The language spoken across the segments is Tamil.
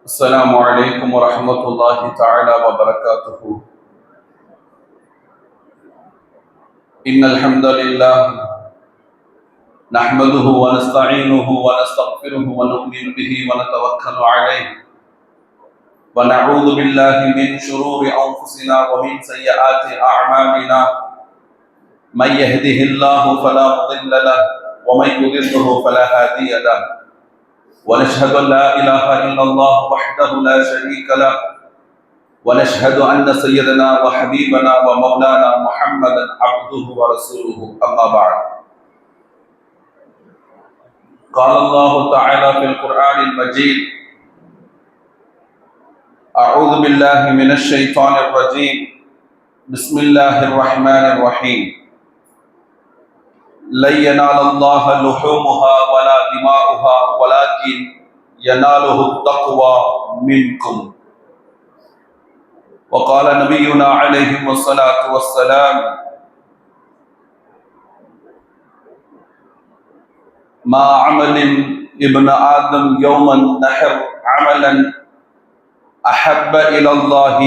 السلام عليكم ورحمة الله تعالى وبركاته. إن الحمد لله نحمده ونستعينه ونستغفره ونؤمن به ونتوكل عليه ونعوذ بالله من شرور أنفسنا ومن سيئات أعمالنا. من يهده الله فلا مضل له ومن يضلله فلا هادي له. ونشهد أن لا إله إلا الله وحده لا شريك له ونشهد أن سيدنا وحبيبنا ومولانا محمدا عبده ورسوله. أما بعد، قال الله تعالى في القرآن المجيد: أعوذ بالله من الشيطان الرجيم. بسم الله الرحمن الرحيم. لن ينال الله لحومها ولا دماؤها ولكن يناله التقوى منكم. وقال نبينا عليه الصلاة والسلام: ما عمل ابن آدم يوما نحر عملا أحب إلى الله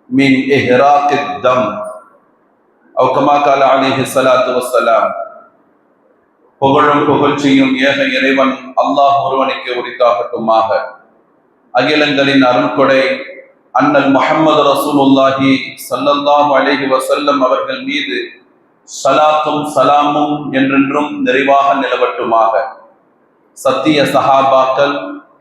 من إهراق الدم أو كما قال عليه الصلاة والسلام. புகழும் புகழ்ச்சியும் ஏக இறைவன் அல்லாஹ் ஒருவனுக்கு உரித்தாகட்டுமாக. அகிலங்களின் அருள்கொடை அண்ணல் முஹம்மது ரசூலுல்லாஹி ஸல்லல்லாஹு அலைஹி வஸல்லம் அவர்கள் மீது ஸலாத்தும் சலாமும் என்றென்றும் நிறைவாக நிலவட்டுமாக. சத்திய சஹாபாக்கள்,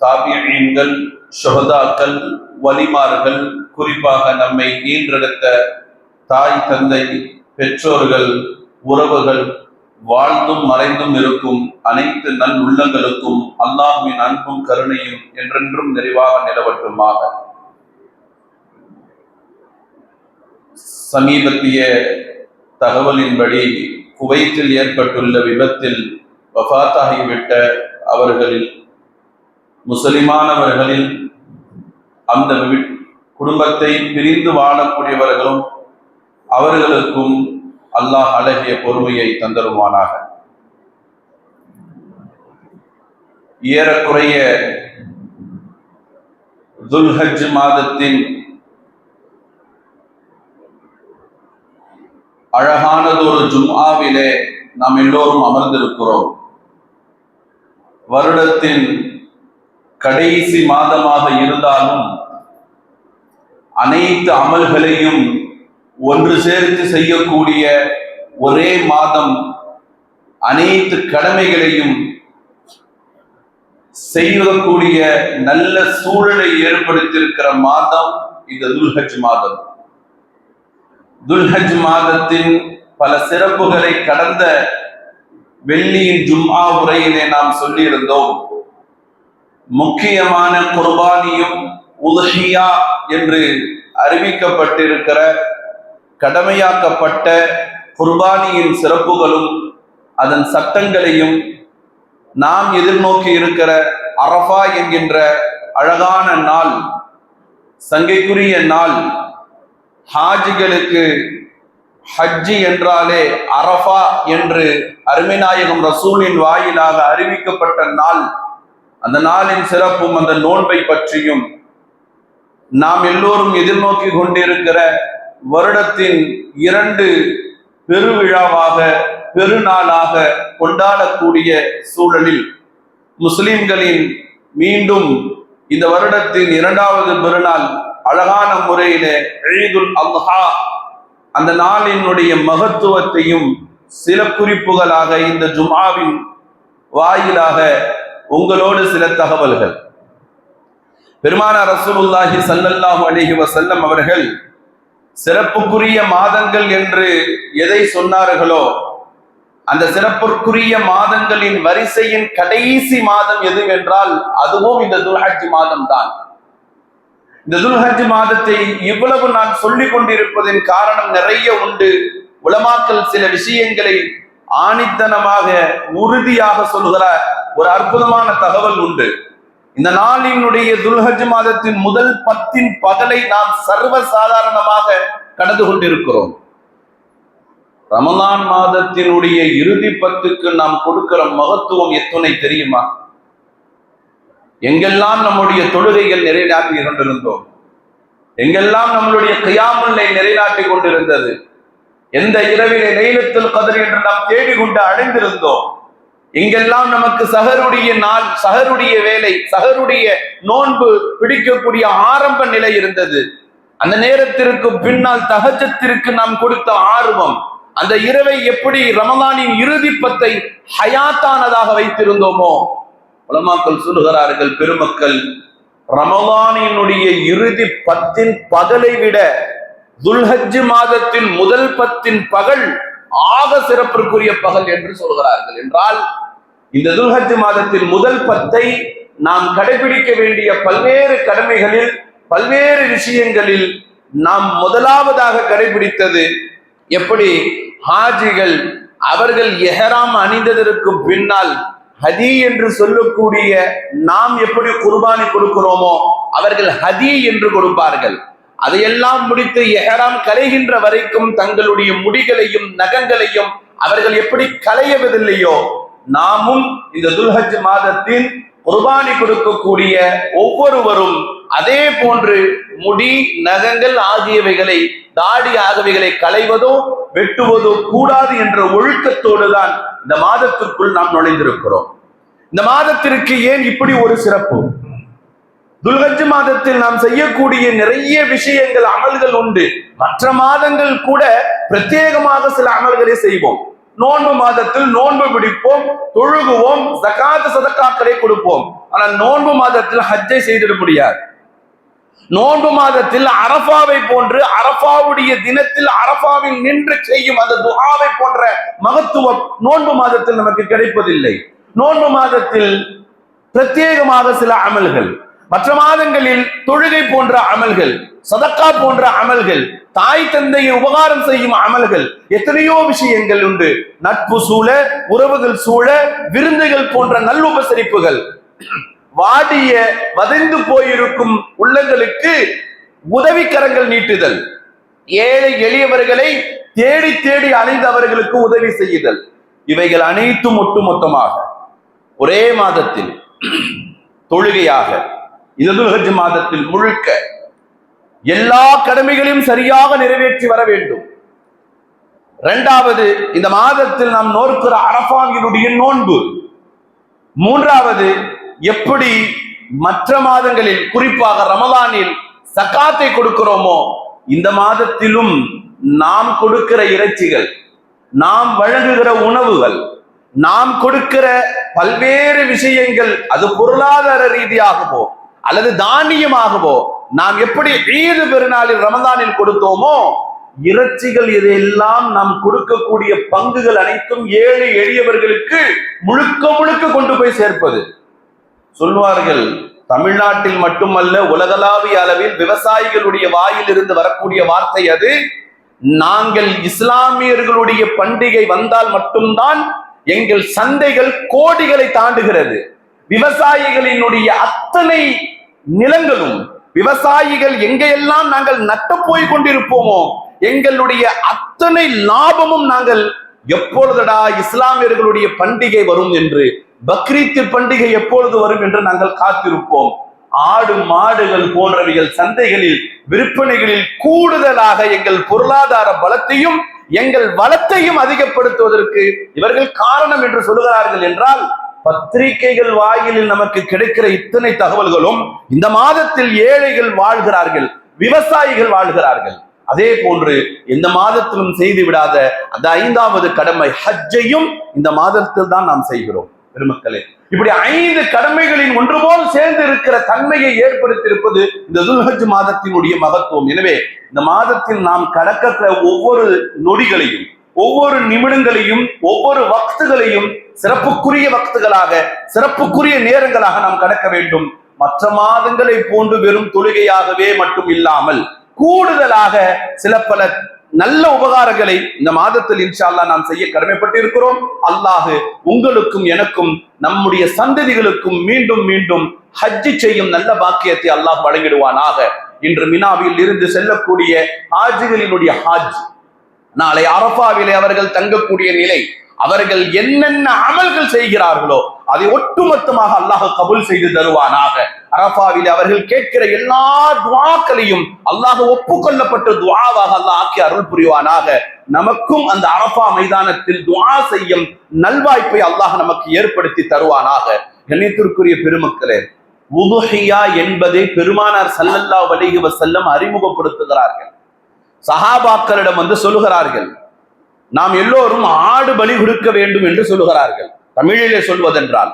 தாபிஈன்கள், ஷுஹதாக்கள், வலிமார்கள், குறிப்பாக நம்மை ஈன்றெடுத்த தாய் தந்தை, பெற்றோர்கள், உறவுகள், வாழ்ந்தும் மறைந்தும் இருக்கும் அனைத்து நல் உள்ளங்களுக்கும் அல்லாஹ்வின் அன்பும் கருணையும் என்றென்றும் நிறைவாக நிலவட்டுமாக. சமீபத்திய தகவலின்படி குவைத்தில் ஏற்பட்டுள்ள விபத்தில் வஃபாத்தாகிவிட்ட அவர்களில் முஸ்லிமானவர்களில் அந்த குடும்பத்தை பிரிந்து வாழக்கூடியவர்களும் அவர்களுக்கும் அல்லாஹ் அழகிய பொறுமையை தந்தருவானாக. ஏறக்குறைய துல்ஹஜ் மாதத்தின் அழகானதொரு ஜும்ஆவிலே நாம் எல்லோரும் அமர்ந்திருக்கிறோம். வருடத்தின் கடைசி மாதமாக இருந்தாலும் அனைத்து அமல்களையும் ஒன்று சேர்த்து செய்யக்கூடிய ஒரே மாதம், அனைத்து கடமைகளையும் செய்யக்கூடிய நல்ல சூழலை ஏற்படுத்தியிருக்கிற மாதம் இந்த துல்ஹஜ் மாதம். துல்ஹஜ் மாதத்தின் பல சிறப்புகளை கடந்த வெள்ளியின் ஜும்ஆ உரையிலே நாம் சொல்லியிருந்தோம். முக்கியமான குர்பானியும் உத்ஹியா என்று அறிவிக்கப்பட்டிருக்கிற கடமையாக்கப்பட்ட குர்பானியின் சிறப்புகளும் அதன் சட்டங்களையும், நாம் எதிர்நோக்கி இருக்கிற அரஃபா என்கின்ற அழகான நாள், சங்கைக்குரிய நாள், ஹாஜிகளுக்கு ஹஜ்ஜி என்றாலே அரஃபா என்று அருமைநாயகம் ரசூலின் வாயிலாக அறிவிக்கப்பட்ட நாள், அந்த நாளின் சிறப்பும் அந்த நோன்பை பற்றியும், நாம் எல்லோரும் எதிர்நோக்கி கொண்டிருக்கிற வருடத்தின் 2 பெருவிழாவாக, பெருநாளாக கொண்டாடக்கூடிய சூழலில் முஸ்லிம்களின் மீண்டும் இந்த வருடத்தின் 2வது பெருநாள் அழகான முறையிலே ஈதுல் அல்ஹா, அந்த நாளினுடைய மகத்துவத்தையும் சில குறிப்புகளாக இந்த ஜும்ஆவின் வாயிலாக உங்களோடு சில தகவல்கள். பெருமானார் ரசூலுல்லாஹி ஸல்லல்லாஹு அலைஹி வஸல்லம் அவர்கள் சிறப்புக்குரிய மாதங்கள் என்று எதை சொன்னார்களோ, அந்த சிறப்புக்குரிய மாதங்களின் வரிசையின் கடைசி மாதம் எதுவென்றால் அதுவும் இந்த துல்ஹஜ் மாதம் தான். இந்த துல்ஹஜ் மாதத்தை இவ்வளவு நான் சொல்லிக் கொண்டிருப்பதின் காரணம் நிறைய உண்டு. உலமாக்கள் சில விஷயங்களை ஆணித்தனமாக உறுதியாக சொல்கிற ஒரு அற்புதமான தகவல் உண்டு. இந்த நாளினுடைய துல்ஹஜ் மாதத்தின் முதல் 10 பகலை நாம் சர்வ சாதாரணமாக கடந்து கொண்டிருக்கிறோம். ரமலான் மாதத்தினுடைய இறுதி 10க்கு நாம் கொடுக்கிற மகத்துவம் எத்துணை தெரியுமா? எங்கெல்லாம் நம்முடைய தொழுகைகள் நிறைநாட்டி கொண்டிருந்தோம், எங்கெல்லாம் நம்மளுடைய கியாமுல் லைல் நிறைநாட்டி கொண்டிருந்தது, எந்த இரவிலே லைலத்துல் கத்ர் என்று நாம் தேடிக்கொண்டு அடைந்திருந்தோம், எங்கெல்லாம் நமக்கு சஹருடைய நாள், சஹருடைய வேலை, சஹருடைய நோன்பு பிடிக்கக்கூடிய ஆரம்ப நிலை இருந்தது, அந்த நேரத்திற்கு பின்னால் தஹஜ்ஜத்திற்கு நாம் கொடுத்த ஆர்வம், அந்த இரவை எப்படி ரமலானின் இறுதி பத்தை ஹயாத்தானதாக வைத்திருந்தோமோ, உலமாக்கள் சொல்லுகிறார்கள், பெருமக்கள், ரமலானினுடைய இறுதி பத்தின் பகலை விட துல்ஹஜ் மாதத்தின் முதல் பத்தின் பகல் ஆக சிறப்பிற்குரிய பகல் என்று சொல்கிறார்கள். என்றால் இந்த துல்ஹஜ் மாதத்தின் முதல் பத்தை நாம் கடைபிடிக்க வேண்டிய பல்வேறு கடமைகளில், பல்வேறு விஷயங்களில் நாம் முதலாவதாக கடைபிடித்தது எப்படி ஹாஜிகள் அவர்கள் எஹராம் அணிந்ததற்கு பின்னால் ஹதி என்று சொல்லக்கூடிய நாம் எப்படி குர்பானி கொடுக்கிறோமோ அவர்கள் ஹதி என்று கொடுப்பார்கள். அதையெல்லாம் முடித்து எஹராம் கலைகின்ற வரைக்கும் தங்களுடைய முடிகளையும் நகங்களையும் அவர்கள் எப்படி களையவதில்லையோ, நாமும் இந்த துல்ஹஜ் மாதத்தின் குர்பானி கொடுக்கக்கூடிய ஒவ்வொருவரும் அதே போன்று முடி, நகங்கள் ஆகியவைகளை, தாடி ஆகியவைகளை களைவதோ வெட்டுவதோ கூடாது என்ற ஒழுக்கத்தோடு தான் இந்த மாதத்திற்குள் நாம் நுழைந்திருக்கிறோம். இந்த மாதத்திற்கு ஏன் இப்படி ஒரு சிறப்பு? துல்ஹஜ் மாதத்தில் நாம் செய்யக்கூடிய நிறைய விஷயங்கள், அமல்கள் உண்டு. மற்ற மாதங்கள் கூட பிரத்யேகமாக சில அமல்களை செய்வோம். நோன்பு மாதத்தில் நோன்பு பிடிப்போம், தொழுகுவோம், ஜகாத் சதகாக்களை கொடுப்போம். ஆனால் நோன்பு மாதத்தில் ஹஜ்ஜை செய்திட முடியாது. நோன்பு மாதத்தில் அரஃபாவை போன்று, அரஃபாவுடைய தினத்தில் அரஃபாவில் நின்று செய்யும் அந்த துஆவை போன்ற மகத்துவம் நோன்பு மாதத்தில் நமக்கு கிடைப்பதில்லை. நோன்பு மாதத்தில் பிரத்யேகமாக சில அமல்கள், மற்ற மாதங்களில் தொழுகை போன்ற அமல்கள், சதக்கா போன்ற அமல்கள், தாய் தந்தையை உபகாரம் செய்யும் அமல்கள், எத்தனையோ விஷயங்கள் உண்டு. நட்பு சூழ, உறவுகள் சூழ, விருந்துகள் போன்ற நல்லுபசரிப்புகள், வாடிய வதைந்து போயிருக்கும் உள்ளங்களுக்கு உதவிக்கரங்கள் நீட்டுதல், ஏழை எளியவர்களை தேடி தேடி அலைந்து அவர்களுக்கு உதவி செய்யுதல், இவைகள் அனைத்தும் ஒட்டுமொத்தமாக ஒரே மாதத்தில் தொழுகையாக இந்த துல்ஹஜ் மாதத்தில் முழுக்க எல்லா கடமைகளையும் சரியாக நிறைவேற்றி வர வேண்டும். இரண்டாவது, இந்த மாதத்தில் நாம் நோக்கிற அரஃபாவினுடைய நோன்பு. மூன்றாவது, எப்படி மற்ற மாதங்களில் குறிப்பாக ரமலானில் சகாத்தை கொடுக்கிறோமோ இந்த மாதத்திலும் நாம் கொடுக்கிற இறைச்சிகள், நாம் வழங்குகிற உணவுகள், நாம் கொடுக்கிற பல்வேறு விஷயங்கள், அது பொருளாதார ரீதியாகவோ அல்லது தானியமாகவோ நாம் எப்படி ஈது பெருநாளில் ரமலானில் கொடுத்தோமோ இறைச்சிகள், இதையெல்லாம் நாம் கொடுக்கக்கூடிய பங்குகள் அனைத்தும் ஏழை எளியவர்களுக்கு முழுக்க முழுக்க கொண்டு போய் சேர்ப்பது. சொல்வார்கள், தமிழ்நாட்டில் மட்டுமல்ல உலகளாவிய அளவில் விவசாயிகளுடைய வாயில் இருந்து வரக்கூடிய வார்த்தை அது. நாங்கள் இஸ்லாமியர்களுடைய பண்டிகை வந்தால் மட்டும்தான் எங்கள் சந்தைகள் கோடிகளை தாண்டுகிறது. விவசாயிகளினுடைய அத்தனை நிலங்களும், விவசாயிகள் எங்கெல்லாம் நாங்கள் நட்ட போய் கொண்டிருப்போமோ எங்களுடைய அத்தனை லாபமும் நாங்கள் எப்பொழுதுடா இஸ்லாமியர்களுடைய பண்டிகை வரும் என்று, பக்ரீத் பண்டிகை எப்பொழுது வரும் என்று நாங்கள் காத்திருப்போம். ஆடு மாடுகள் போன்றவைகள் சந்தைகளில் விற்பனைகளில் கூடுதலாக எங்கள் பொருளாதார பலத்தையும் எங்கள் வளத்தையும் அதிகப்படுத்துவதற்கு இவர்கள் காரணம் என்று சொல்லுகிறார்கள். என்றால் பத்திரிகைகள் வாயிலில் நமக்கு கிடைக்கிற இத்தனை தகவல்களும் இந்த மாதத்தில் ஏழைகள் வாழ்கிறார்கள், விவசாயிகள் வாழ்கிறார்கள். அதே போன்று இந்த மாதத்திலும் செய்து விடாத அந்த 5வது கடமை ஹஜ்ஜையும் இந்த மாதத்தில் தான் நாம் செய்கிறோம். பெருமக்களே, இப்படி 5 கடமைகளின் ஒன்று போல் சேர்ந்து இருக்கிற தன்மையை ஏற்படுத்தியிருப்பது இந்த துல்ஹஜ் மாதத்தினுடைய மகத்துவம். எனவே இந்த மாதத்தில் நாம் கடக்கிற ஒவ்வொரு நொடிகளையும், ஒவ்வொரு நிமிடங்களையும், ஒவ்வொரு வக்துகளையும் சிறப்புக்குரிய வக்துகளாக, சிறப்புக்குரிய நேரங்களாக நாம் கடக்க வேண்டும். மற்ற மாதங்களை போன்று வெறும் தொழுகையாகவே மட்டும் இல்லாமல் கூடுதலாக சில பல நல்ல உபகாரங்களை இந்த மாதத்தில் இன்ஷா அல்லாஹ் நாம் செய்ய கடமைப்பட்டிருக்கிறோம். அல்லாஹ் உங்களுக்கும் எனக்கும் நம்முடைய சந்ததிகளுக்கும் மீண்டும் மீண்டும் ஹஜ்ஜி செய்யும் நல்ல பாக்கியத்தை அல்லாஹ் வழங்கிடுவானாக. இன்று மினாவில் இருந்து செல்லக்கூடிய ஹாஜிகளினுடைய ஹாஜ், நாளை அரஃபாவிலே அவர்கள் தங்கக்கூடிய நிலை, அவர்கள் என்னென்ன அமல்கள் செய்கிறார்களோ அதை ஒட்டுமொத்தமாக அல்லாஹ் கபூல் செய்து தருவானாக. அரஃபாவில் அவர்கள் கேட்கிற எல்லா துஆக்களையும் அல்லாஹ் ஒப்புக்கொள்ளப்பட்ட துஆவாக அல்லாஹ் ஆக்கி அருள் புரிவானாக. நமக்கும் அந்த அரஃபா மைதானத்தில் துஆ செய்யும் நல்வாய்ப்பை அல்லாஹ் நமக்கு ஏற்படுத்தி தருவானாக. கண்ணியத்திற்குரிய பெருமக்களே, உதுஹியா என்பதை பெருமானார் ஸல்லல்லாஹு அலைஹி வஸல்லம் அறிமுகப்படுத்துகிறார்கள். சஹாபாக்களிடம் வந்து சொல்லுகிறார்கள், நாம் எல்லோரும் ஆடு பலி கொடுக்க வேண்டும் என்று சொல்லுகிறார்கள். தமிழிலே சொல்வதென்றால்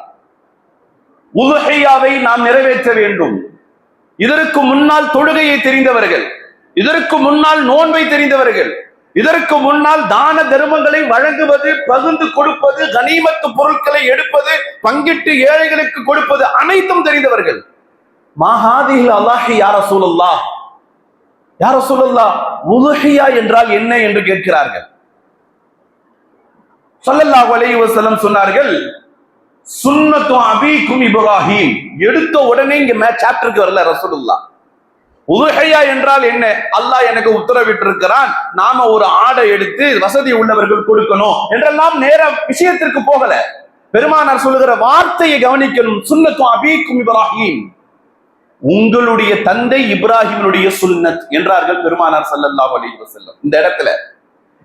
உதுஹியாவை நாம் நிறைவேற்ற வேண்டும். இதற்கு முன்னால் தொழுகையை தெரிந்தவர்கள், இதற்கு முன்னால் நோன்பை தெரிந்தவர்கள், இதற்கு முன்னால் தான தர்மங்களை வழங்குவது, பகிர்ந்து கொடுப்பது, கனிமத்து பொருட்களை எடுப்பது, பங்கிட்டு ஏழைகளுக்கு கொடுப்பது அனைத்தும் தெரிந்தவர்கள். மாஹாதிஹில் அல்லாஹி யா ரசூலுல்லாஹ், யா ரசூலுல்லாஹ், உதுஹியா என்றால் என்ன என்று கேட்கிறார்கள். ஸல்லல்லாஹு அலைஹி வஸல்லம் சொன்னார்கள், சுன்னத்து அபீக்கும் இப்ராஹிம். எடுத்த உடனே இங்க சாப்டருக்கு வரல ரசூலுல்லாஹ். உதுஹியா என்றால் என்ன? அல்லாஹ் எனக்கு உத்தரவிட்டு இருக்கிறான், நாம ஒரு ஆடை எடுத்து வசதி உள்ளவர்கள் கொடுக்கணும் என்றெல்லாம் நேர விஷயத்திற்கு போகல. பெருமானார் சொல்லுகிற வார்த்தையை கவனிக்கணும். சுன்னத்து அபீக்கும் இப்ராஹிம், உங்களுடைய தந்தை இப்ராஹிமினுடைய சுன்னத் என்றார்கள் பெருமானார் ஸல்லல்லாஹு அலைஹி வஸல்லம். இந்த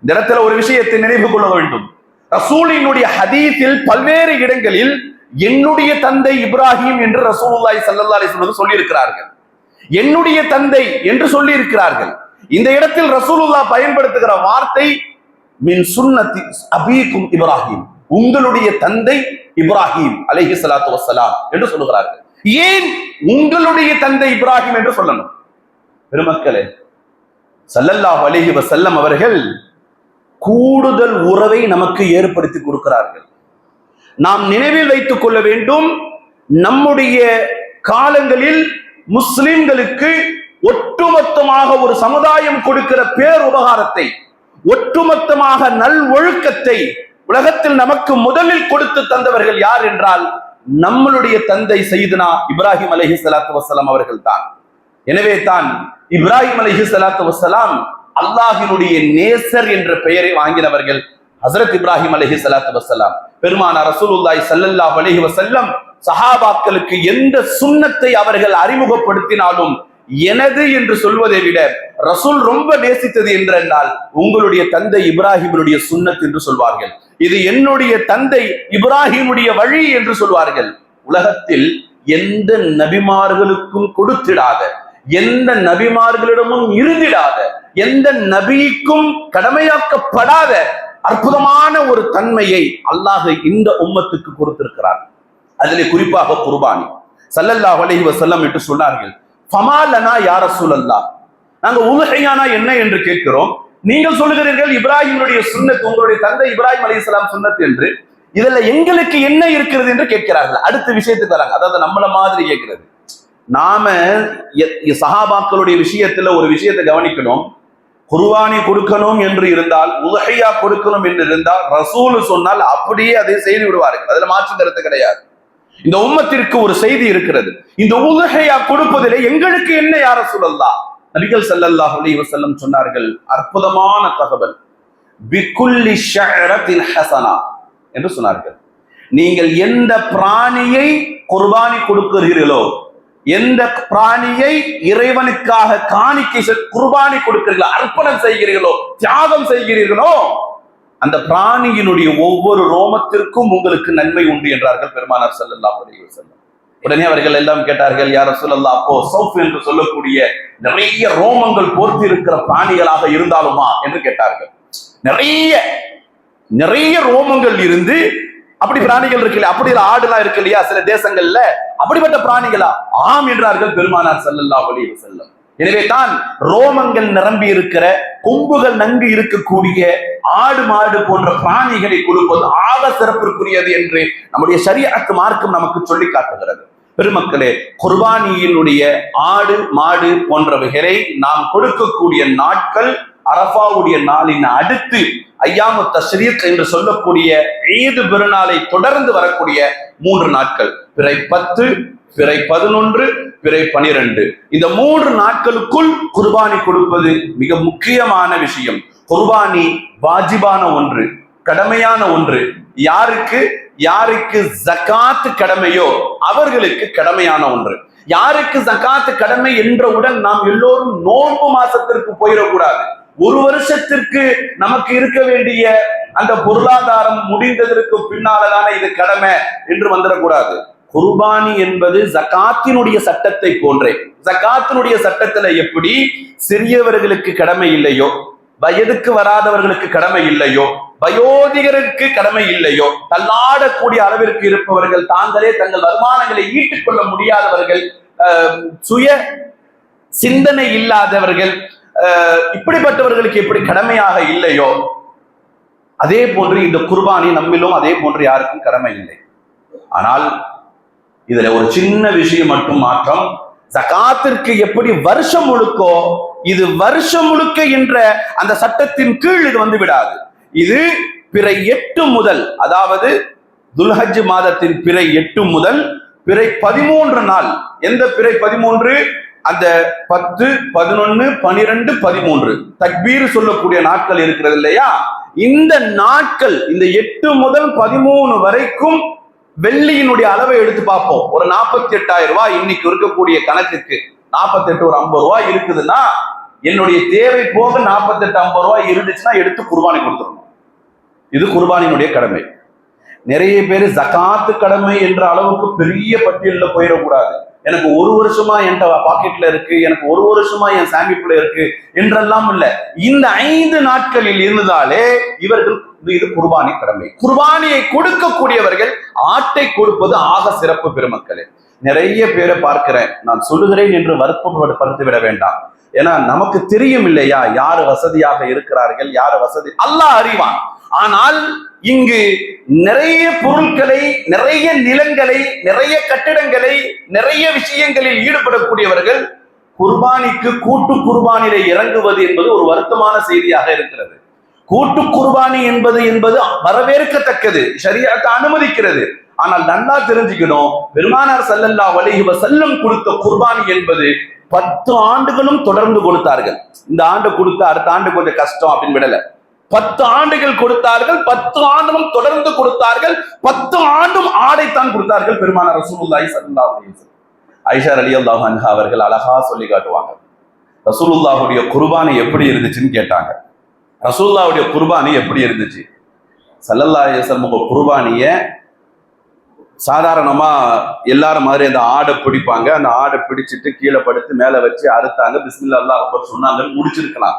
இடத்துல ஒரு விஷயத்தை நினைவு கொள்ள வேண்டும். ரசூலினுடைய ஹதீஸில் பல்வேறு இடங்களில் என்னுடைய தந்தை இப்ராஹிம் என்று ரசூலுல்லாஹி ஸல்லல்லாஹு அலைஹி வஸல்லம் சொல்லி இருக்கிறார்கள். என்னுடைய தந்தை என்று சொல்லி இருக்கிறார்கள். இந்த இடத்தில் ரசூலுல்லாஹ் பயன்படுத்துகிற வார்த்தை மின் சுன்னத்தி அபீக்கும் இப்ராஹிம், உங்களுடைய தந்தை இப்ராஹிம் அலைஹி ஸலாத்து வஸ்ஸலாம் என்று சொல்லுகிறார்கள். ஏன் உங்களுடைய தந்தை இப்ராஹிம் என்று சொல்லணும்? பெருமக்களே, ஸல்லல்லாஹு அலைஹி வஸல்லம் அவர்கள் கூடுதல் உறவை நமக்கு ஏற்படுத்தி கொடுக்கிறார்கள். நாம் நினைவில் வைத்துக் கொள்ள வேண்டும், நம்முடைய காலங்களில் முஸ்லிம்களுக்கு ஒட்டுமொத்தமாக ஒரு சமுதாயம் கொடுக்கிற பேருபகாரத்தை, ஒட்டுமொத்தமாக நல் ஒழுக்கத்தை உலகத்தில் நமக்கு முதலில் கொடுத்து தந்தவர்கள் யார் என்றால் நம்மளுடைய தந்தை சையதுனா இப்ராஹிம் அலைஹிஸ்ஸலாத்து வஸ்ஸலாம் அவர்கள் தான். எனவே தான் இப்ராஹிம் அலைஹிஸ்ஸலாத்து வஸ்ஸலாம் அல்லாஹ்வினுடைய நேசர் என்ற பெயரை வாங்கினவர்கள் ஹஜ்ரத் இப்ராஹிம் அலைஹிஸ்ஸலாத்து வஸ்ஸலாம். பெருமானார் ரசூலுல்லாஹி ஸல்லல்லாஹு அலைஹி வஸல்லம் சஹாபாக்களுக்கு எந்த சுன்னத்தை அவர்கள் அறிமுகப்படுத்தினாலும் எனது என்று சொல்வதை விட ரசூல் ரொம்ப நேசித்தது என்றால் உங்களுடைய தந்தை இப்ராஹிமுடைய சுன்னத் என்று சொல்வார்கள். இது என்னுடைய தந்தை இப்ராஹிமுடைய வழி என்று சொல்வார்கள். உலகத்தில் எந்த நபிமார்களுக்கும் கொடுத்திடாத, எந்த நபிமார்களிடமும் இருந்திடாத, எந்த நபிக்கும் கடமையாக்கப்படாத அற்புதமான ஒரு தன்மையை அல்லாஹ் இந்த உம்மத்துக்கு கொடுத்திருக்கிறார். அதிலே குறிப்பாக குர்பானி. ஸல்லல்லாஹு அலைஹி வஸல்லம் என்று சொன்னார்கள், ஃபமாலனா யா ரசூலல்லாஹ், நாங்க உதுஹியானா என்ன என்று கேட்கிறோம், நீங்கள் சொல்லுகிறீர்கள் இப்ராஹிமுடைய சுன்னத், உங்களுடைய தந்தை இப்ராஹிம் அலைஹிஸ்ஸலாம் சுன்னத் என்று, இதுல எங்களுக்கு என்ன இருக்கிறது என்று கேட்கிறார்கள். அடுத்த விஷயத்துக்கு வராங்க. அதாவது நம்மள மாதிரி கேட்கிறது. நாம சஹாபாக்களுடைய விஷயத்துல ஒரு விஷயத்தை கவனிக்கணும். குர்பானி கொடுக்கணும் என்று இருந்தால், உதுஹியா கொடுக்கணும் என்று இருந்தால் ரசூல் சொன்னால் அப்படியே அதை செய்து விடுவார்கள். அதுல மாற்று கருத்து கிடையாது. இந்த உம்மத்திற்கு ஒரு செய்தி இருக்கிறது. இந்த உதுஹியா கொடுப்பதிலே எங்களுக்கு என்ன யா ரசூலல்லாஹ்? நபிகள் ஸல்லல்லாஹு அலைஹி வஸல்லம் சொன்னார்கள், அற்புதமான தகவல், பிகுல்லி ஷஅரத்தின் ஹஸனா என்று சொன்னார்கள். நீங்கள் எந்த பிராணியை குர்பானி கொடுக்கிறீர்களோ, எந்த பிராணியை இறைவனுக்காக காணிக்கை குர்பானி கொடுக்கிறீர்களோ, அர்ப்பணம் செய்கிறீர்களோ, தியாகம் செய்கிறீர்களோ, அந்த பிராணியினுடைய ஒவ்வொரு ரோமத்திற்கும் உங்களுக்கு நன்மை உண்டு என்றார்கள் பெருமானார் ஸல்லல்லாஹு அலைஹி வஸல்லம். உடனே அவர்கள் எல்லாம் கேட்டார்கள், யா ரசூலல்லாஹ், அப்போ சௌஃப் என்று சொல்லக்கூடிய நிறைய ரோமங்கள் போர்த்தி இருக்கிற பிராணிகளாக இருந்தாலுமா என்று கேட்டார்கள். நிறைய ரோமங்கள் இருந்து அப்படி பிராணிகள் இருக்கு இல்லையா, அப்படி ஆடுலாம் இருக்கு இல்லையா சில தேசங்கள்ல, அப்படிப்பட்ட பிராணிகளா? ஆம் என்றார்கள் பெருமானார் ஸல்லல்லாஹு அலைஹி வஸல்லம். எனவே தான் ரோமங்கள் நிரம்பி இருக்கிற, கொம்புகள் நன்கு இருக்கக்கூடிய ஆடு மாடு போன்ற பிராணிகளை கொடுப்பது ஆக சிறப்பிற்குரியது என்று நம்முடைய ஷரியஅத் மார்க்கம் நமக்கு சொல்லி காட்டுகிறது. பெருமக்களே, குர்பானியினுடைய ஆடு மாடு போன்றவைகளை நாம் கொடுக்கக்கூடிய நாட்கள் அரஃபாவுடைய நாளின் அடுத்து ஐயாமு தஷ்ரீக் என்று சொல்லக்கூடிய ஈது பெருநாளை தொடர்ந்து வரக்கூடிய 3 நாட்கள், பிறை 10, பிறை 11, பிறை 12, இந்த 3 நாட்களுக்குள் குர்பானி கொடுப்பது மிக முக்கியமான விஷயம். குர்பானி வாஜிபான ஒன்று, கடமையான ஒன்று. யாருக்கு யாருக்கு ஜகாத் கடமையோ அவர்களுக்கு கடமையான ஒன்று. யாருக்கு ஜகாத் கடமை என்றவுடன் நாம் எல்லோரும் நோன்பு மாசத்திற்கு போயிடக்கூடாது. ஒரு வருஷத்திற்கு நமக்கு இருக்க வேண்டிய அந்த பொருளாதாரம் முடிந்ததற்கு பின்னால்தானே இது கடமை என்று வந்துடக்கூடாது. குர்பானி என்பது ஜகாத்தினுடைய சட்டத்தை போன்றே. ஜகாத்தினுடைய சட்டத்துல எப்படி சிறியவர்களுக்கு கடமை இல்லையோ, வயதுக்கு வராதவர்களுக்கு கடமை இல்லையோ, வயோதிகருக்கு கடமை இல்லையோ, தள்ளாடக்கூடிய அளவிற்கு இருப்பவர்கள், தாங்களே தங்கள் வருமானங்களை ஈட்டுக் கொள்ள முடியாதவர்கள், சுய சிந்தனை இல்லாதவர்கள், இப்படிப்பட்டவர்களுக்கு எப்படி கடமையாக இல்லையோ அதே போன்று இந்த குர்பானி நம்மிலும் அதே போன்று யாருக்கும் கடமை இல்லை. ஆனால் இதுல ஒரு சின்ன விஷயம் மட்டும் மாற்றம். ஜகாத்திற்கு எப்படி வருஷம் முழுக்கோ இது வருஷம் முழுக்க என்ற அந்த சட்டத்தின் கீழ் இது வந்து விடாது. இது பிறை 8 முதல், அதாவது துல்ஹஜ் மாதத்தின் பிறை 8 முதல் பிறை 13 நாள். எந்த பிறை 13? அந்த 10, 11, 12, 13 தக்பீர் சொல்லக்கூடிய நாட்கள் இருக்கிறது இல்லையா? இந்த நாட்கள், இந்த 8 முதல் 13 வரைக்கும் வெள்ளியினுடைய அளவை எடுத்து பார்ப்போம். ஒரு 48,000 ரூபாய் இன்னைக்கு இருக்கக்கூடிய கணக்குக்கு 48 ஒரு 50 ரூபாய் இருக்குதுன்னா, என்னுடைய தேவை போக 48, 50 ரூபாய் இருந்துச்சுன்னா எடுத்து குர்பானி கொடுத்துடணும். இது குர்பானியினுடைய கடமை. நிறைய பேர் ஜகாத்து கடமை என்ற அளவுக்கு பெரிய பட்டியலில் போயிடக்கூடாது. எனக்கு ஒரு வருஷமா என் பாக்கெட்ல இருக்கு, எனக்கு ஒரு வருஷமா என் சேமிப்புல இருக்கு என்றெல்லாம் இல்லை. இந்த 5 நாட்களில் இருந்ததாலே இவர்கள் இது குர்பானி கடமை. குர்பானியை கொடுக்கக்கூடியவர்கள் ஆட்டை கொடுப்பது ஆக சிறப்பு. பெருமக்களே, நிறைய பேரை பார்க்கிறேன். நான் சொல்லுகிறேன் என்று வருத்தப்படுத்தி விட வேண்டாம். ஏன்னா நமக்கு தெரியும் இல்லையா யாரு வசதியாக இருக்கிறார்கள், யாரு வசதி அல்லாஹ் அறிவான். ஆனால் இங்கு நிறைய பொருட்களை, நிறைய நிலங்களை, நிறைய கட்டிடங்களை, நிறைய விஷயங்களில் ஈடுபடக்கூடியவர்கள் குர்பானிக்கு கூட்டு குர்பானிலே இறங்குவது என்பது ஒரு வருத்தமான செய்தியாக இருக்கிறது. கூட்டு குர்பானி என்பது வரவேற்கத்தக்கது, ஷரியஅத் அனுமதிக்கிறது. ஆனால் நல்லா தெரிஞ்சுக்கணும், பெருமானார் ஸல்லல்லாஹு அலைஹி வஸல்லம் கொடுத்த குர்பானி என்பது 10 ஆண்டுகளும் தொடர்ந்து கொடுத்தார்கள். இந்த ஆண்டு கொடுத்த அடுத்த ஆண்டு கொஞ்சம் கஷ்டம் அப்படின்னு விடல. 10 ஆண்டுகள் கொடுத்தார்கள், 10 ஆண்டுகளும் தொடர்ந்து கொடுத்தார்கள். 10 ஆண்டும் ஆடைத்தான் கொடுத்தார்கள் பெருமானார் ரசூலுல்லாஹி ஸல்லல்லாஹு அலைஹி வஸல்லம். ஆயிஷா ரலியல்லாஹு அன்ஹா அவர்கள் அழகா சொல்லி காட்டுவாங்க. ரசூலுல்லாஹுடைய குர்பானி எப்படி இருந்துச்சுன்னு கேட்டாங்க. ரசூலுல்லாஹுடைய குர்பானி எப்படி இருந்துச்சு? ஸல்லல்லாஹு அலைஹி வஸல்லம் குர்பானிய சாதாரணமா எல்லாரும் மாதிரி அந்த ஆடை பிடிப்பாங்க. அந்த ஆடை பிடிச்சிட்டு கீழே படுத்து மேல வச்சு அறுத்தாங்க, பிஸ்மில்லா அல்லாஹ் அக்பர் சொன்னாங்க, முடிச்சிருக்கலாம்.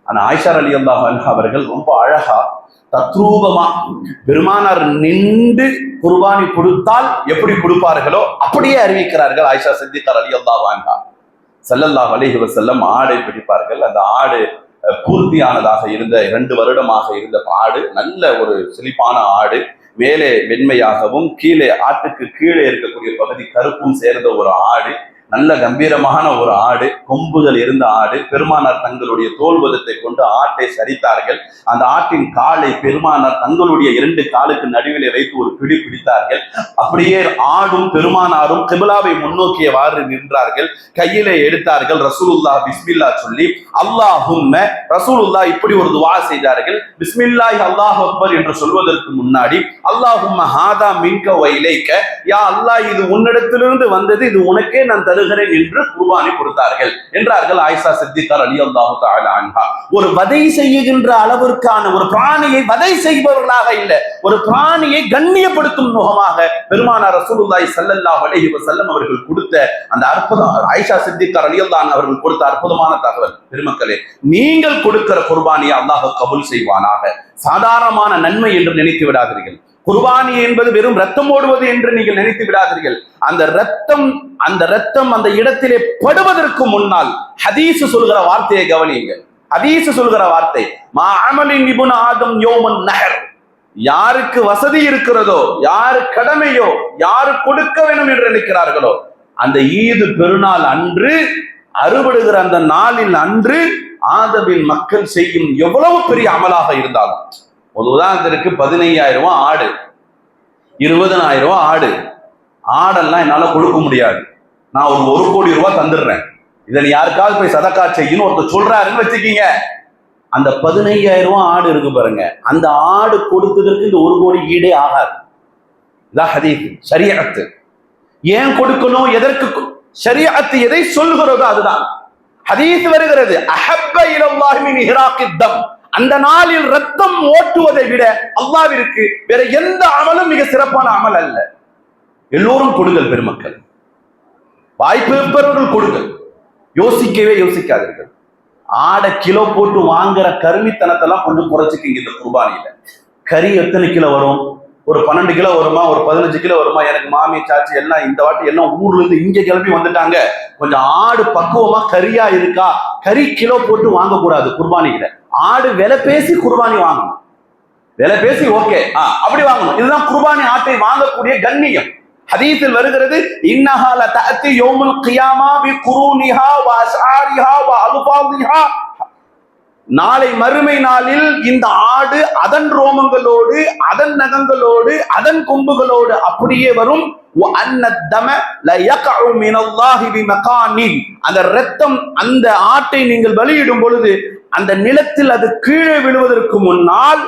ஆனா ஆயிஷா ரலியல்லாஹு அன்ஹா அவர்கள் ரொம்ப அழகா தத்ரூபமா பெருமானார் நின்று குர்பானி கொடுத்தால் எப்படி கொடுப்பார்களோ அப்படியே அறிவிக்கிறார்கள் ஆயிஷா சித்திகா ரலியல்லாஹு அன்ஹா. ஸல்லல்லாஹு அலைஹி வஸல்லம் ஆடை பிடிப்பார்கள். அந்த ஆடு பூர்த்தியானதாக இருந்த 2 வருடமாக இருந்த ஆடு, நல்ல ஒரு செழிப்பான ஆடு, மேலே வெண்மையாகவும் கீழே ஆட்டுக்கு கீழே இருக்கக்கூடிய பகுதி கருப்பும் சேர்ந்த ஒரு ஆடு, நல்ல கம்பீரமான ஒரு ஆடு, கொம்புகள் இருந்த ஆடு. பெருமானார் தங்களுடைய தோள்வதத்தை கொண்டு ஆட்டை சரித்தார்கள். அந்த ஆட்டின் காலை பெருமானார் தங்களுடைய 2 காலுக்கு நடுவிலே வைத்து ஒரு பிடி பிடித்தார்கள். அப்படியே ஆடும் பெருமானாரும் கிபிலாவை முன்னோக்கியவாறு நின்றார்கள். கையிலே எடுத்தார்கள். ரசூலுல்லாஹ் பிஸ்மில்லா சொல்லி அல்லாஹும்ம, ரசூலுல்லாஹ் இப்படி ஒரு துஆ செய்தார்கள். பிஸ்மில்லாஹி அல்லாஹு அக்பர் என்று சொல்வதற்கு முன்னாடி அல்லாஹும்ம ஹாதா மின்க வ இலைக்க, யா அல்லாஹ் இது உன்னிடத்திலிருந்து வந்தது, இது உனக்கே நான் தருகிறேன் என்று குர்பானி கொடுத்தார்கள் என்றார்கள் ஆயிஷா சித்திகா ரலியல்லாஹு தஆலா அன்ஹா. ஒரு வதை செய்கின்ற அளவிற்கான ஒரு பிராணியை வதை செய்பவர்களாக இல்ல, ஒரு பிராணியை கண்ணியப்படுத்தும் முகமாக பெருமானார் ரசூலுல்லாஹி ஸல்லல்லாஹு அலைஹி வஸல்லம் அவர்கள் கொடுத்த அந்த அற்புதம், ஆயிஷா சித்திகா ரலியல்லாஹு அன்ஹா அவர்கள் கொடுத்த அற்புதமான தகவல். பெருமக்களே, நீங்கள் கொடுக்கிற குர்பானியை அல்லாஹ் கபூல் செய்வானாக. சாதாரணமான நன்மை என்று நினைத்து விடாதீர்கள். குர்பானி என்பது வெறும் ரத்தம் ஓடுவது என்று நீங்கள் நினைத்து விடாதீர்கள். அந்த ரத்தம் அந்த இடத்திலே படுவதற்கு முன்னால் ஹதீஸ் சொல்கிற வார்த்தையை கவனியுங்கள். ஹதீஸ் சொல்கிற வார்த்தை, மா அமலின் இப்னு ஆதம் யௌமன் நஹர், யாருக்கு வசதி இருக்கிறதோ, யாரு கடமையோ, யாரு கொடுக்க வேண்டும் என்று நினைக்கிறார்களோ, அந்த ஈது பெருநாள் அன்று அறுபடுகிற அந்த நாளில் அன்று ஆதமின் மக்கள் செய்யும் எவ்வளவு பெரிய அமலாக இருந்தாலும், ஒரு உதாரணத்திற்கு 15,000 ரூபாய் ஆடு, 20,000 ரூபாய் ஆடு, ஆடெல்லாம் என்னால கொடுக்க முடியாது, நான் ஒரு 1 கோடி ரூபாய் தந்துடுறேன், இதை நீ யாருக்காவது போய் சதக்கா செய்யணும் ஒருத்தர் சொல்றாருன்னு வச்சுக்கீங்க, அந்த 15,000 ரூபாய் ஆடு இருக்கு பாருங்க, அந்த ஆடு கொடுத்ததற்கு இந்த 1 கோடி ஈடே ஆகாது. இதான் ஹதீஸ், ஷரியஅத். ஏன் கொடுக்கணும், எதற்கு ஷரியஅத் எதை சொல்கிறதோ அதுதான். ஹதீஸ் வருகிறது, அஹப்ப இலல்லாஹி மின் இஹ்ராகித் தம், அந்த நாளில் ரத்தம் ஓட்டுவதை விட அல்லாஹ்விற்கு வேற எந்த அமலும் மிக சிறப்பான அமல் அல்ல. எல்லோரும் கொடுங்கள் பெருமக்கள், வாய்ப்பு இருப்பவர்கள் கொடுங்கள், யோசிக்கவே யோசிக்காதீர்கள். ஆடை கிலோ போட்டு வாங்குற கருமித்தனத்தெல்லாம் கொஞ்சம் குறைச்சிக்கிங்க. இந்த குர்பானியில கறி எத்தனை கிலோ வரும்? ஒரு 12 கிலோ வருமா, ஒரு 15 கிலோ வருமா? எனக்கு மாமி சாச்சி எல்லாம் இந்த வாட்டி எல்லாம் ஊர்ல இருந்து இங்க கிளம்பி வந்துட்டாங்க, கொஞ்சம் ஆடு பக்குவமா கறியா இருக்கா, கறி கிலோ போட்டு வாங்கக்கூடாது. குர்பானியில ஆடு விலை பேசி குர்பானி வாங்கணும், விலை பேசி ஓகே அப்படி வாங்கணும். இதுதான் குர்பானி ஆட்டை வாங்கக்கூடிய கண்ணியம். ஹதீஸில் வருகிறது, இன்னஹா லதஅதி யௌமுல் கியாமா பிகுரூனிஹா வ அஸ்ஆரிஹா வ அல்ஃபாதிஹா, நாளை மறுமை நாளில் இந்த ஆடு அதன் ரோமங்களோடு, அதன் நகங்களோடு, அதன் கொம்புகளோடு அப்படியே வரும். அந்த ரத்தம், அந்த ஆட்டை நீங்கள் பலியிடும் பொழுது அந்த நிலத்தில் அது கீழே விழுவதற்கு முன்னால்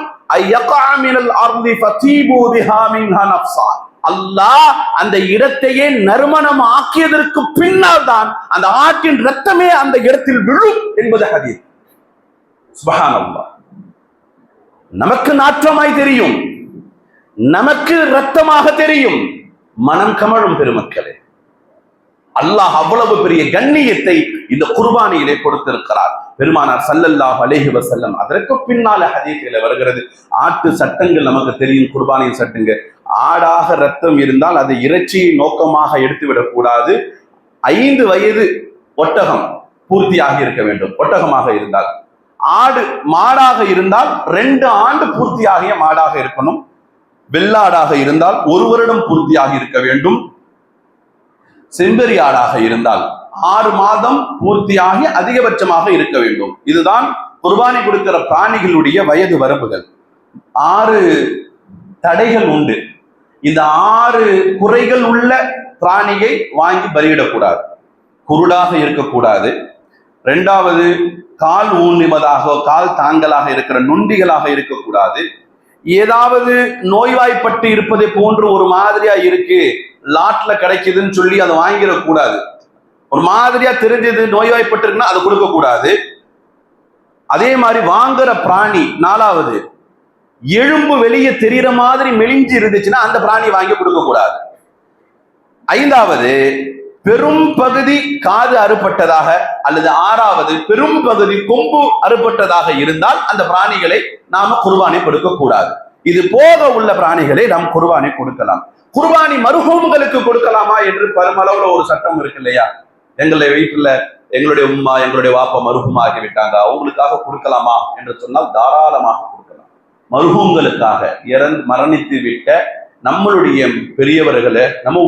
அல்லாஹ் அந்த இடத்தையே நறுமணம் ஆக்கியதற்கு பின்னால் தான் அந்த ஆட்டின் ரத்தமே அந்த இடத்தில் விழும் என்பது ஹதீஸ். சுப்ஹானல்லாஹ். நமக்கு நாற்றமாய் தெரியும், நமக்கு ரத்தமாக தெரியும், மனம் கமழும் பெருமக்களே. அல்லாஹ் அவ்வளவு பெரிய கண்ணியத்தை இந்த குர்பானியிலே கொடுத்திருக்கிறார். பெருமானார் ஸல்லல்லாஹு அலைஹி வஸல்லம் அதற்கு பின்னால ஹதீஸிலே வருகிறது, ஆட்டு சட்டங்கள் நமக்கு தெரியும், குர்பானியின் சட்டங்கள். ஆடாக ரத்தம் இருந்தால் அதை இறைச்சியை நோக்கமாக எடுத்துவிடக் கூடாது. 5 வயது ஒட்டகம் பூர்த்தியாகி இருக்க வேண்டும் ஒட்டகமாக இருந்தால். ஆடு மாடாக இருந்தால் 2 ஆண்டு பூர்த்தியாகிய மாடாக இருக்கணும். வெள்ளாடாக இருந்தால் 1 வருடம் பூர்த்தியாகி இருக்க வேண்டும். செம்பரி ஆடாக இருந்தால் 6 மாதம் பூர்த்தியாகி அதிகபட்சமாக இருக்க வேண்டும். இதுதான் குர்பானி கொடுக்கிற பிராணிகளுடைய வயது வரம்புகள். 6 தடைகள் உண்டு. இந்த 6 குறைகள் உள்ள பிராணியை வாங்கி பலியிடக்கூடாது. குருடாக இருக்கக்கூடாது. 2வது, கால் ஊன்னிமதாக, கால் தாங்கலாக இருக்கிற நொண்டிகளாக இருக்கக்கூடாது. ஏதாவது நோய்வாய்ப்பட்டு இருப்பதை போன்று ஒரு மாதிரியா இருக்கு, லாட்ல கிடைக்குதுன்னு சொல்லி அதை வாங்கிடக்கூடாது. ஒரு மாதிரியா தெரிஞ்சது நோய்வாய்ப்பட்டு இருக்குன்னா அதை கொடுக்க கூடாது. அதே மாதிரி வாங்குற பிராணி 4வது, எலும்பு வெளியே தெரிகிற மாதிரி மெலிஞ்சு இருந்துச்சுன்னா அந்த பிராணியை வாங்கி கொடுக்க கூடாது. 5வது, பெரும் பகுதி காது அறுபட்டதாக அல்லது 6வது பெரும் பகுதி கொம்பு அறுபட்டதாக இருந்தால் அந்த பிராணிகளை நாம குர்பானி கொடுக்க கூடாது. இது போக உள்ள பிராணிகளை நாம் குர்பானி கொடுக்கலாம். குர்பானி மர்ஹூம்களுக்கு கொடுக்கலாமா என்று பெருமளவுல ஒரு சட்டம் இருக்கு இல்லையா? எங்களுடைய வீட்டுல எங்களுடைய உம்மா, எங்களுடைய வாப்பா மர்ஹூம் ஆகிவிட்டாங்க, அவங்களுக்காக கொடுக்கலாமா என்று சொன்னால் தாராளமாக கொடுக்கலாம். மர்ஹூம்களுக்காக மரணித்து விட்ட நம்மளுடைய பெரியவர்களை, நம்ம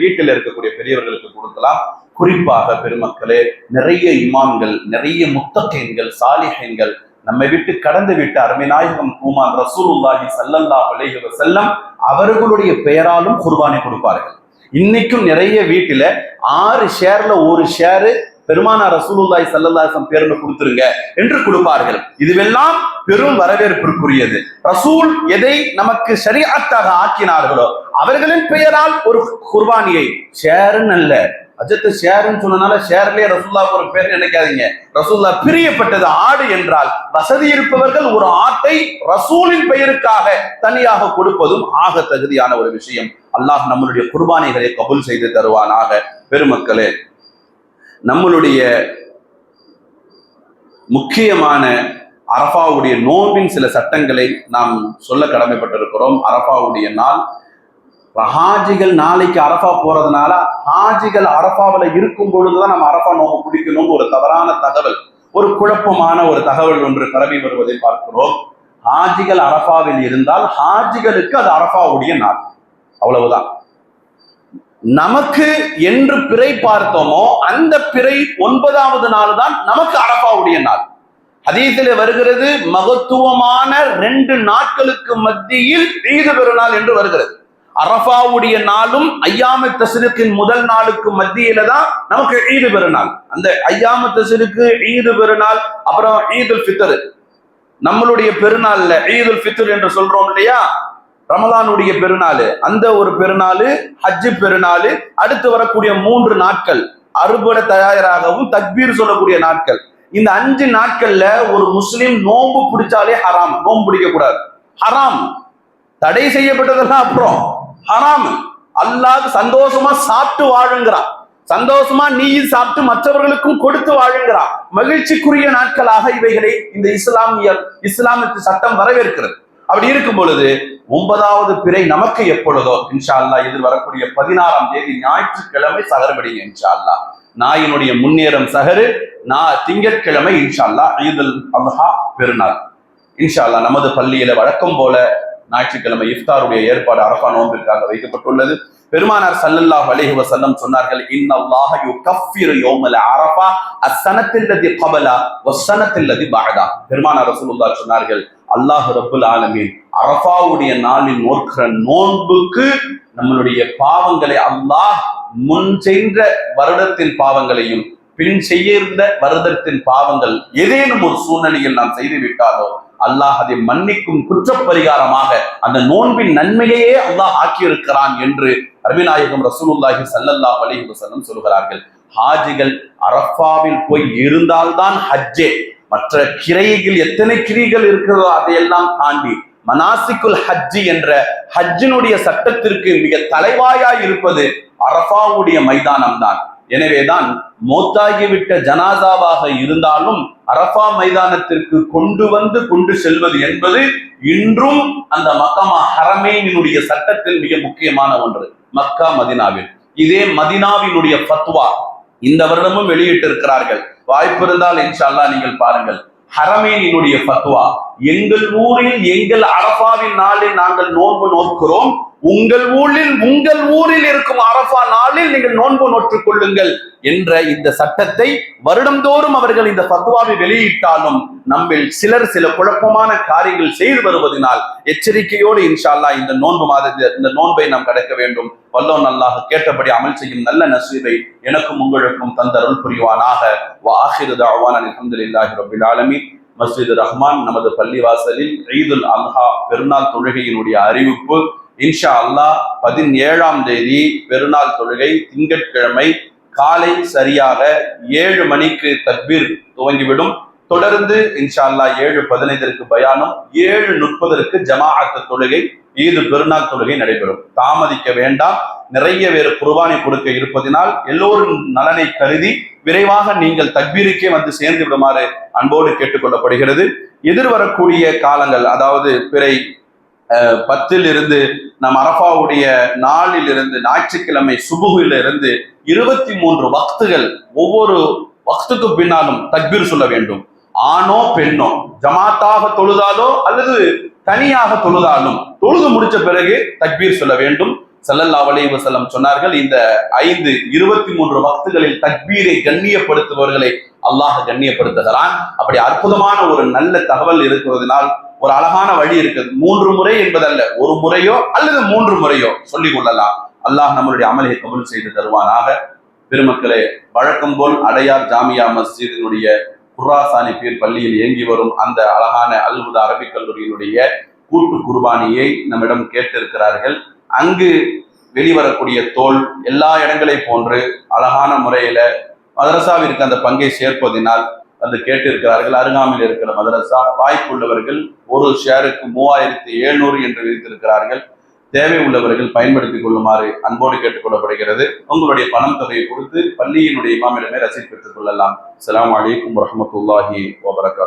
வீட்டில் இருக்கக்கூடிய பெரியவர்களுக்கு கொடுக்கலாம். குறிப்பாக பெருமக்களே, நிறைய இமாம்கள், நிறைய முத்தகீன்கள், சாலிஹீன்கள் நம்மை விட்டு கடந்து விட்டு அருமை நாயகம் பூமான் ரசூலுல்லாஹி ஸல்லல்லாஹு அலைஹி வஸல்லம் அவர்களுடைய பெயராலும் குர்பானி கொடுப்பார்கள். இன்னைக்கும் நிறைய வீட்டுல 6 ஷேர்ல 1 ஷேரு பெருமானார் ரசூலுல்லாஹி ஸல்லல்லாஹு அலைஹி வஸல்லம் பேர்ல கொடுத்துருங்க என்று கொடுப்பார்கள். இதுவெல்லாம் பெரும் வரவேற்பிற்குரியது. ரசூல் எதை நமக்கு ஷரீஅத்தாக ஆக்கினார்களோ அவர்களின் பெயரால் ஒரு குர்பானியை, ஷேர்ன்னு அல்ல, அஜத்து ஷேர்ன்னு சொன்னனால ஷேர்லயே ரசூலுல்லாஹ் ஒரு பேர் நினைக்காதீங்க. ரசூலுல்லாஹ் பிரியப்பட்டது ஆடு என்றால் வசதி இருப்பவர்கள் ஒரு ஆட்டை ரசூலின் பெயருக்காக தனியாக கொடுப்பதும் ஆக தகுதியான ஒரு விஷயம். அல்லாஹ் நம்மளுடைய குர்பானிகளை கபூல் செய்து தருவானாக. பெருமக்களே, நம்மளுடைய முக்கியமான அரஃபாவுடைய நோன்பின் சில சட்டங்களை நாம் சொல்ல கடமைப்பட்டிருக்கிறோம். அரஃபாவுடைய நாள், ஹாஜிகள் நாளைக்கு அரஃபா போறதுனால ஹாஜிகள் அரஃபாவில் இருக்கும் பொழுதுதான் நம்ம அரஃபா நோம்பு பிடிக்கணும்னு ஒரு தவறான தகவல், ஒரு குழப்பமான ஒரு தகவல் ஒன்று பரவி வருவதை பார்க்கிறோம். ஹாஜிகள் அரஃபாவில் இருந்தால் ஹாஜிகளுக்கு அது அரஃபாவுடைய நாள், அவ்வளவுதான். நமக்கு என்று பிறை பார்த்தோமோ அந்த பிறை 9வது நாள் தான் நமக்கு அரஃபாவுடைய நாள். ஹதீஸிலே வருகிறது, மகத்துவமான 2 நாட்களுக்கு மத்தியில் ஈது பெருநாள் என்று வருகிறது. அரஃபாவுடைய நாளும் ஐயாமு தஸ்ரீக்கின் முதல் நாளுக்கு மத்தியில தான் நமக்கு ஈது பெருநாள். அந்த ஐயாமு தஸ்ரீக்கு ஈது பெருநாள், அப்புறம் ஈதுல் ஃபித்ர், நம்மளுடைய பெருநாள்ல ஈதுல் ஃபித்ர் என்று சொல்றோம் இல்லையா, ரமலானுடைய பெருநாள், அந்த ஒரு பெருநாள், ஹஜ்ஜு பெருநாள், அடுத்து வரக்கூடிய 3 நாட்கள் அறுபடை தயாராகவும் தக்பீர் சொல்லக்கூடிய நாட்கள். இந்த 5 நாட்கள்ல ஒரு முஸ்லிம் நோன்பு பிடிச்சாலே ஹராம். நோன்பு பிடிக்க கூடாது, ஹராம். தடை செய்யப்பட்டதெல்லாம் அப்புறம் ஹராம். அல்லாஹ் சந்தோஷமா சாப்பிட்டு வாழுங்கிறான், சந்தோஷமா நீ சாப்பிட்டு மற்றவர்களுக்கும் கொடுத்து வாழுங்கிறான். மகிழ்ச்சிக்குரிய நாட்களாக இவைகளை இந்த இஸ்லாமிய சட்டம் வரவேற்கிறது. அப்படி இருக்கும் பொழுது 9வது பிறை நமக்கு எப்பொழுதோ இன்ஷா அல்லாஹ் எதிர் வரக்கூடிய 16ஆம் தேதி ஞாயிற்றுக்கிழமை சகரபடிங்க இன்ஷா அல்லாஹ். நாயினுடைய முன்னேறம் சகரு, திங்கட்கிழமை இன்ஷா அல்லாஹ் ஈதுல் அல்ஹா பெருநாள். இன்ஷா அல்லாஹ் நமது பள்ளியில வழக்கம் போல ஞாயிற்றுக்கிழமை இஃப்தாருடைய ஏற்பாடு அரஃபா நோன்பிற்காக வைக்கப்பட்டுள்ளது. பெருமானார் ஸல்லல்லாஹு அலைஹி வஸல்லம் சொன்னார்கள், இன்னல்லாஹ யுகஃபிரு யௌமல் அரஃபா அஸ்ஸனத்தில்லதி கபலா வஸ்ஸனத்தில்லதி பஅதா. பெருமானார் ரசூலுல்லாஹ் சொன்னார்கள், அல்லாஹ் ரப்புல் ஆலமீன் அரஃபாவுடைய நாளில் நோக்கிற நோன்புக்கு நம்மளுடைய பாவங்களை அல்லாஹ் முன் சென்ற வருடத்தின் பாவங்களையும் பின் செய்த வருடத்தின் பாவங்கள் ஏதேனும் ஒரு சூழ்நிலையில் நாம் செய்து விட்டாலோ அல்லாஹ் அதை மன்னிக்கும் குற்றப்பரிகாரமாக அந்த நோன்பின் நன்மையையே அல்லாஹ் ஆக்கியிருக்கிறான் என்று நபிநாயகம் ரசூலுல்லாஹி ஸல்லல்லாஹு அலைஹி வஸல்லம் சொல்கிறார்கள். ஹாஜிகள் அரஃபாவில் போய் இருந்தால்தான் ஹஜ்ஜே. மற்ற கிரைகள் எத்தனை கிரிகள் இருக்கிறதோ அதையெல்லாம் தாண்டி மனாசிக்குல் ஹஜ்ஜி என்ற ஹஜ்ஜினுடைய சட்டத்திற்கு மிக தலைவாயாய் இருப்பது அரஃபாவுடைய மைதானம் தான். எனவேதான் மௌத்தாகிவிட்ட ஜனாசாவாக இருந்தாலும் அரஃபா மைதானத்திற்கு கொண்டு செல்வது என்பது இன்றும் அந்த மக்கமா ஹரமேனினுடைய சட்டத்தில் மிக முக்கியமான ஒன்று. மக்கா மதினாவில் இதே மதினாவினுடைய ஃபத்வா இந்த வருடமும் வெளியிட்டிருக்கிறார்கள். வாய்ப்பு இருந்தால் இன்ஷா அல்லாஹ் நீங்கள் பாருங்கள். ஹரமேனினுடைய ஃபத்வா, எங்கள் ஊரில் எங்கள் அரஃபாவின் நாளில் நாங்கள் நோன்பு நோக்கிறோம், உங்கள் ஊரில் இருக்கும் அரஃபா நாளில் நீங்கள் நோன்பு நோற்றுக் கொள்ளுங்கள் என்ற இந்த சட்டத்தை வருடந்தோறும் அவர்கள் இந்த ஃபத்வாவை வெளியிட்டாலும் நம்மில் சிலர் சில குழப்பமான காரியங்கள் செய்து வருவதனால் எச்சரிக்கையோடு இன்ஷா அல்லாஹ் இந்த நோன்பை நாம் கடக்க வேண்டும். வல்லோன் அல்லாஹ் கேட்டபடி அமல் செய்யும் நல்ல நசீபை எனக்கும் உங்களுக்கும் தந்தருள் புரிவானாக. வஆஹிரு தஅவானா அல்ஹம்துலில்லாஹி ரப்பில் ஆலமீன். மஸ்ஜித் ரஹ்மான் நமது பள்ளிவாசலில் ஈதுல் அல்ஹா பெருநாள் தொழுகையினுடைய அறிவிப்பு. இன்ஷா அல்லாஹ் 17ஆம் தேதி பெருநாள் தொழுகை திங்கட்கிழமை காலை சரியாக 7 மணிக்கு தக்பீர் துவங்கிவிடும். தொடர்ந்து இன்ஷா அல்லாஹ் 7:15 பயானம், 7:30 ஜமாஅத் தொழுகை, ஈது பெருநாள் தொழுகை நடைபெறும். தாமதிக்க வேண்டாம். நிறைய பேர் குர்பானி கொடுக்க இருப்பதினால் எல்லோரும் நலனை கருதி விரைவாக நீங்கள் தக்பீருக்கே வந்து சேர்ந்து விடுமாறு அன்போடு கேட்டுக்கொள்ளப்படுகிறது. எதிர்வரக்கூடிய காலங்கள், அதாவது பிறை 10 நம் அரஃபாவுடைய நாளில் இருந்து ஞாயிற்றுக்கிழமை சுபுகில இருந்து 23 வக்துகள், ஒவ்வொரு வக்துக்கு பின்னாலும் தக்பீர் சொல்ல வேண்டும். ஆணோ பெண்ணோ, ஜமாத்தாக தொழுதாலோ அல்லது தனியாக தொழுதாலும் தொழுது முடிச்ச பிறகு தக்பீர் சொல்ல வேண்டும். ஸல்லல்லாஹு அலைஹி வஸல்லம் சொன்னார்கள், இந்த 23 வக்துகளில் தக்பீரை கண்ணியப்படுத்துபவர்களை அல்லாஹ் கண்ணியப்படுத்துகிறான். அப்படி அற்புதமான ஒரு நல்ல தகவல் இருக்கிறதுனால் ஒரு அழகான வழி இருக்குது. 3 முறை என்பதல்ல, ஒரு முறையோ அல்லது 3 முறையோ சொல்லிக் கொள்ளலாம். அல்லாஹ் நம்மளுடைய அமலை கபூல் செய்து தருவானாக. பெருமக்களே, வழக்கம் போல் அடையார் ஜாமியா மஸ்ஜிதினுடைய குர்ஆசானி பீர் பள்ளியில் இயங்கி வரும் அந்த அழகான அல் ஹுதா அரபிக் கல்லூரியினுடைய கூட்டு குர்பானியை நம்மிடம் கேட்டிருக்கிறார்கள். அங்கு வெளிவரக்கூடிய தோல் எல்லா இடங்களை போன்று அழகான முறையில மதரசாவிற்கு அந்த பங்கை சேர்ப்பதினால் வந்து கேட்டிருக்கிறார்கள். அருகாமையில் இருக்கிற மதரசா வாய்ப்புள்ளவர்கள் ஒரு ஷேருக்கு 3700 என்று விதித்திருக்கிறார்கள். தேவை உள்ளவர்கள் பயன்படுத்திக் கொள்ளுமாறு அன்போடு கேட்டுக்கொள்ளப்படுகிறது. உங்களுடைய பணம் தொகையை கொடுத்து பள்ளியினுடைய இமாமிடமே ரசீது பெற்றுக் கொள்ளலாம். அஸ்ஸலாமு அலைக்கும் வரஹ்மத்துல்லாஹி வபரகாத்துஹு.